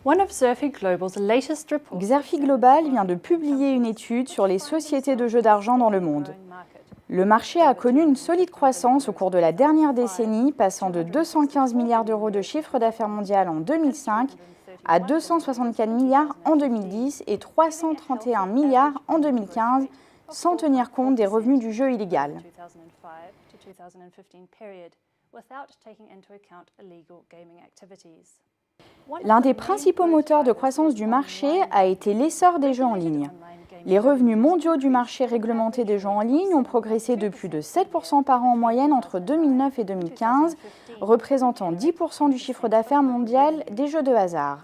Xerfi Global vient de publier une étude sur les sociétés de jeux d'argent dans le monde. Le marché a connu une solide croissance au cours de la dernière décennie, passant de 215 milliards d'euros de chiffre d'affaires mondial en 2005 à 264 milliards en 2010 et 331 milliards en 2015, sans tenir compte des revenus du jeu illégal. L'un des principaux moteurs de croissance du marché a été l'essor des jeux en ligne. Les revenus mondiaux du marché réglementé des jeux en ligne ont progressé de plus de 7% par an en moyenne entre 2009 et 2015, représentant 10% du chiffre d'affaires mondial des jeux de hasard.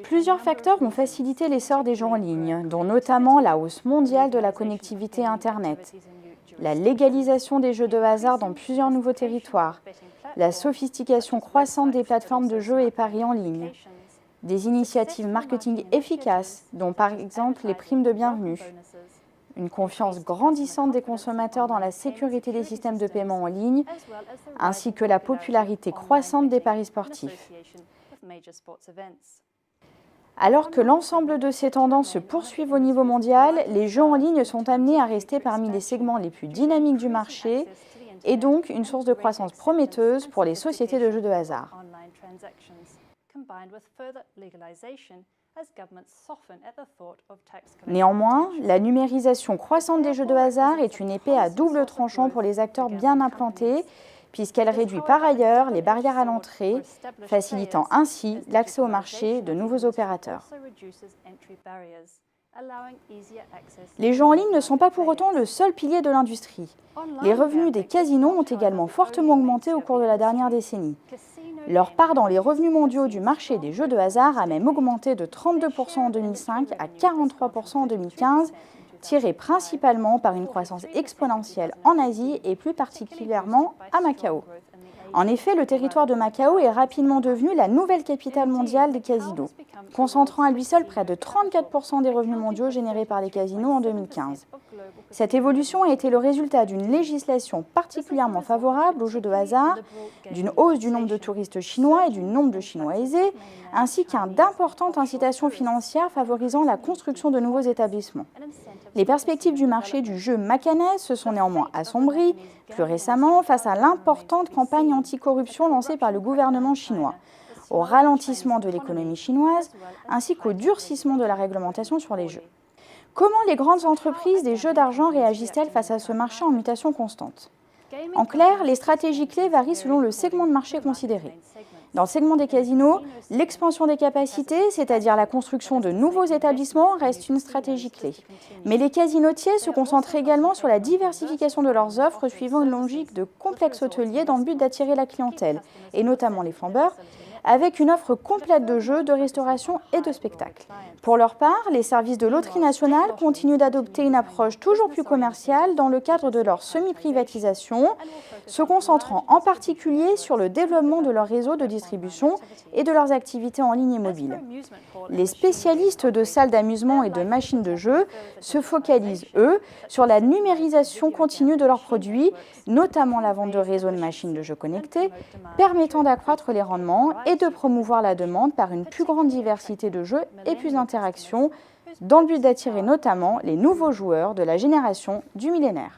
Plusieurs facteurs ont facilité l'essor des jeux en ligne, dont notamment la hausse mondiale de la connectivité Internet, la légalisation des jeux de hasard dans plusieurs nouveaux territoires, la sophistication croissante des plateformes de jeux et paris en ligne, des initiatives marketing efficaces, dont par exemple les primes de bienvenue, une confiance grandissante des consommateurs dans la sécurité des systèmes de paiement en ligne, ainsi que la popularité croissante des paris sportifs. Alors que l'ensemble de ces tendances se poursuivent au niveau mondial, les jeux en ligne sont amenés à rester parmi les segments les plus dynamiques du marché et donc une source de croissance prometteuse pour les sociétés de jeux de hasard. Néanmoins, la numérisation croissante des jeux de hasard est une épée à double tranchant pour les acteurs bien implantés, puisqu'elle réduit par ailleurs les barrières à l'entrée, facilitant ainsi l'accès au marché de nouveaux opérateurs. Les jeux en ligne ne sont pas pour autant le seul pilier de l'industrie. Les revenus des casinos ont également fortement augmenté au cours de la dernière décennie. Leur part dans les revenus mondiaux du marché des jeux de hasard a même augmenté de 32% en 2005 à 43% en 2015, tirée principalement par une croissance exponentielle en Asie et plus particulièrement à Macao. En effet, le territoire de Macao est rapidement devenu la nouvelle capitale mondiale des casinos, concentrant à lui seul près de 34% des revenus mondiaux générés par les casinos en 2015. Cette évolution a été le résultat d'une législation particulièrement favorable aux jeux de hasard, d'une hausse du nombre de touristes chinois et du nombre de Chinois aisés, ainsi d'importantes incitations financières favorisant la construction de nouveaux établissements. Les perspectives du marché du jeu macanais se sont néanmoins assombries, plus récemment, face à l'importante campagne anticorruption lancée par le gouvernement chinois, au ralentissement de l'économie chinoise, ainsi qu'au durcissement de la réglementation sur les jeux. Comment les grandes entreprises des jeux d'argent réagissent-elles face à ce marché en mutation constante? En clair, les stratégies clés varient selon le segment de marché considéré. Dans le segment des casinos, l'expansion des capacités, c'est-à-dire la construction de nouveaux établissements, reste une stratégie clé. Mais les casinotiers se concentrent également sur la diversification de leurs offres suivant une logique de complexe hôtelier dans le but d'attirer la clientèle, et notamment les flambeurs, avec une offre complète de jeux, de restauration et de spectacles. Pour leur part, les services de loterie nationale continuent d'adopter une approche toujours plus commerciale dans le cadre de leur semi-privatisation, se concentrant en particulier sur le développement de leur réseau de distribution et de leurs activités en ligne et mobile. Les spécialistes de salles d'amusement et de machines de jeux se focalisent, eux, sur la numérisation continue de leurs produits, notamment la vente de réseaux de machines de jeux connectés, permettant d'accroître les rendements et de promouvoir la demande par une plus grande diversité de jeux et plus d'interactions, dans le but d'attirer notamment les nouveaux joueurs de la génération du millénaire.